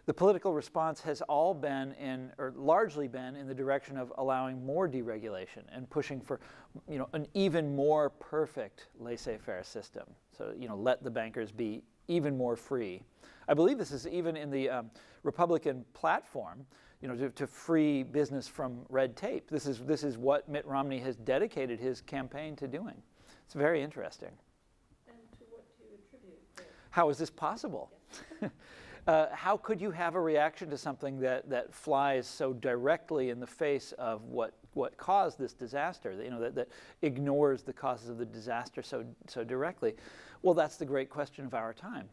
The political response has all been in, or largely been in the direction of allowing more deregulation and pushing for, an even more perfect laissez-faire system. So, let the bankers be even more free. I believe this is even in the Republican platform, to free business from red tape. This is what Mitt Romney has dedicated his campaign to doing. It's very interesting. And to what do you attribute this? How is this possible? Yes. How could you have a reaction to something that flies so directly in the face of what caused this disaster, that ignores the causes of the disaster so directly? Well, that's the great question of our time.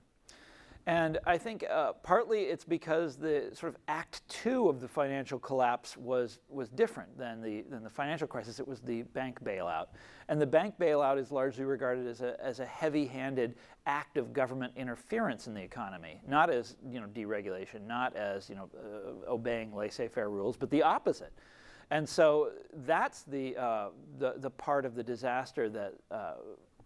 And I think partly it's because the sort of Act 2 of the financial collapse was different than the financial crisis. It was the bank bailout. And the bank bailout is largely regarded as a heavy-handed act of government interference in the economy, not as deregulation, not as obeying laissez-faire rules, but the opposite. And so that's the part of the disaster that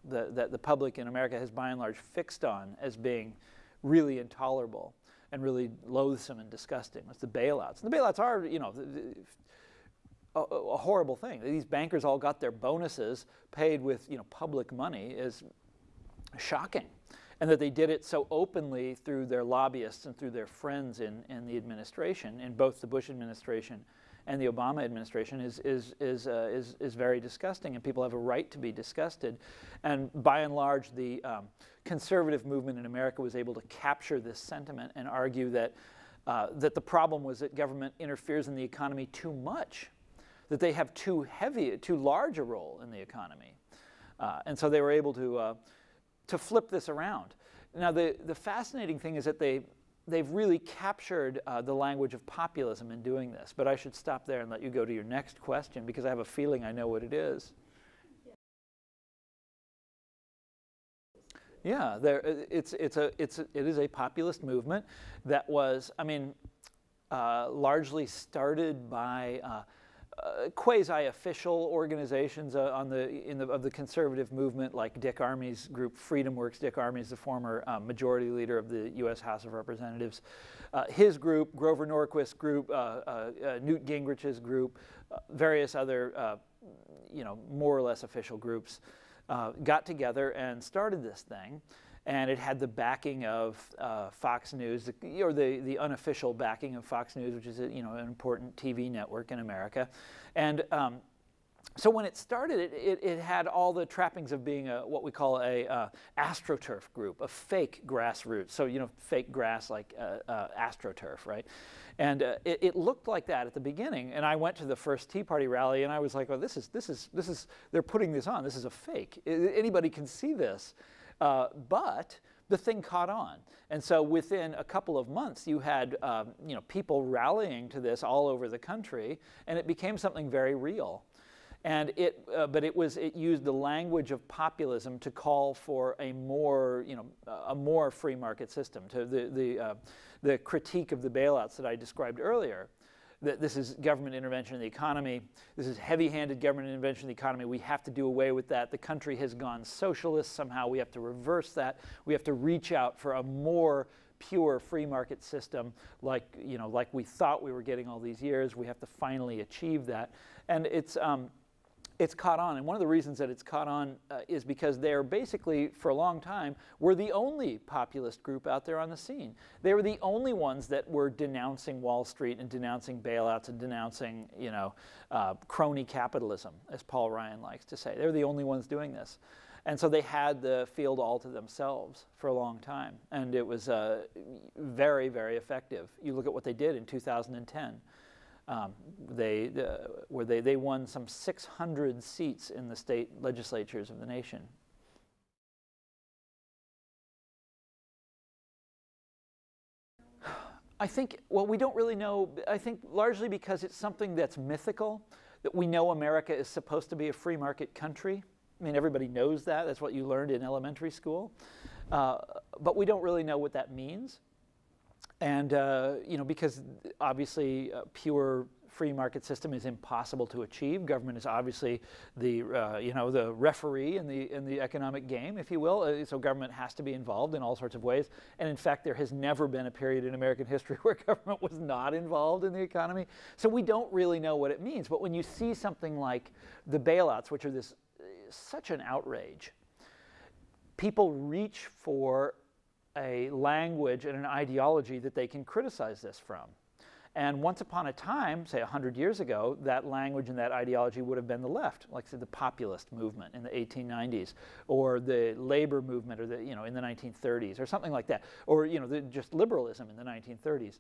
the public in America has by and large fixed on as being really intolerable and really loathsome and disgusting. It's the bailouts. And the bailouts are, a horrible thing. These bankers all got their bonuses paid with, public money is shocking. And that they did it so openly through their lobbyists and through their friends in the administration, in both the Bush administration and the Obama administration, is very disgusting, and people have a right to be disgusted. And by and large, the conservative movement in America was able to capture this sentiment and argue that the problem was that government interferes in the economy too much, that they have too large a role in the economy, and so they were able to flip this around. Now, the fascinating thing is that they've really captured the language of populism in doing this. But I should stop there and let you go to your next question, because I have a feeling I know what it is. Yeah, it is a populist movement that was, largely started by quasi-official organizations of the conservative movement, like Dick Armey's group, FreedomWorks. Dick Armey is the former majority leader of the U.S. House of Representatives. His group, Grover Norquist's group, Newt Gingrich's group, various other, more or less official groups, got together and started this thing. And it had the backing of Fox News, or the unofficial backing of Fox News, which is an important TV network in America. And so when it started, it had all the trappings of being what we call a astroturf group, a fake grassroots. So fake grass like astroturf, right? And it looked like that at the beginning. And I went to the first Tea Party rally, and I was like, "Oh, this is they're putting this on. This is a fake. Anybody can see this." But the thing caught on, and so within a couple of months, you had people rallying to this all over the country, and it became something very real. And it used the language of populism to call for a more free market system. To the critique of the bailouts that I described earlier. That this is government intervention in the economy. This is heavy-handed government intervention in the economy. We have to do away with that. The country has gone socialist somehow. We have to reverse that. We have to reach out for a more pure free market system, like we thought we were getting all these years. We have to finally achieve that, and it's caught on. And one of the reasons that it's caught on is because they're basically, for a long time, were the only populist group out there on the scene. They were the only ones that were denouncing Wall Street and denouncing bailouts and denouncing, crony capitalism, as Paul Ryan likes to say. They were the only ones doing this. And so they had the field all to themselves for a long time. And it was very, very effective. You look at what they did in 2010. They won some 600 seats in the state legislatures of the nation. I think, well, we don't really know. I think largely because it's something that's mythical, that we know America is supposed to be a free market country. I mean, everybody knows that. That's what you learned in elementary school. But we don't really know what that means. And, because obviously pure free market system is impossible to achieve. Government is obviously the the referee in the economic game, if you will. So government has to be involved in all sorts of ways. And in fact, there has never been a period in American history where government was not involved in the economy. So we don't really know what it means. But when you see something like the bailouts, which are such an outrage, people reach for a language and an ideology that they can criticize this from. And once upon a time, say 100 years ago, that language and that ideology would have been the left, like say the populist movement in the 1890s, or the labor movement, or in the 1930s, or something like that, or just liberalism in the 1930s.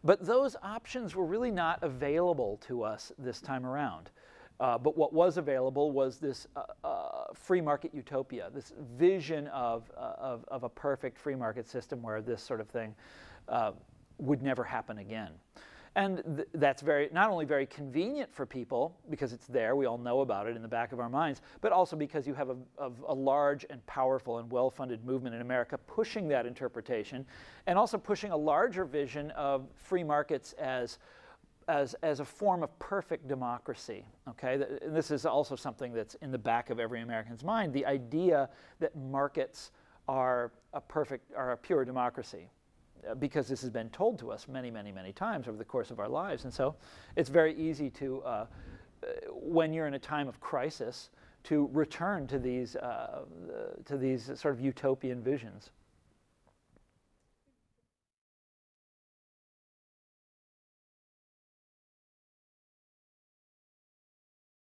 But those options were really not available to us this time around. But what was available was this free market utopia, this vision of a perfect free market system where this sort of thing would never happen again. And that's not only very convenient for people, because it's there, we all know about it in the back of our minds, but also because you have a large and powerful and well-funded movement in America pushing that interpretation, and also pushing a larger vision of free markets as a form of perfect democracy. Okay, and this is also something that's in the back of every American's mind: the idea that markets are a pure democracy, because this has been told to us many, many, many times over the course of our lives. And so, it's very easy to, when you're in a time of crisis, to return to these sort of utopian visions.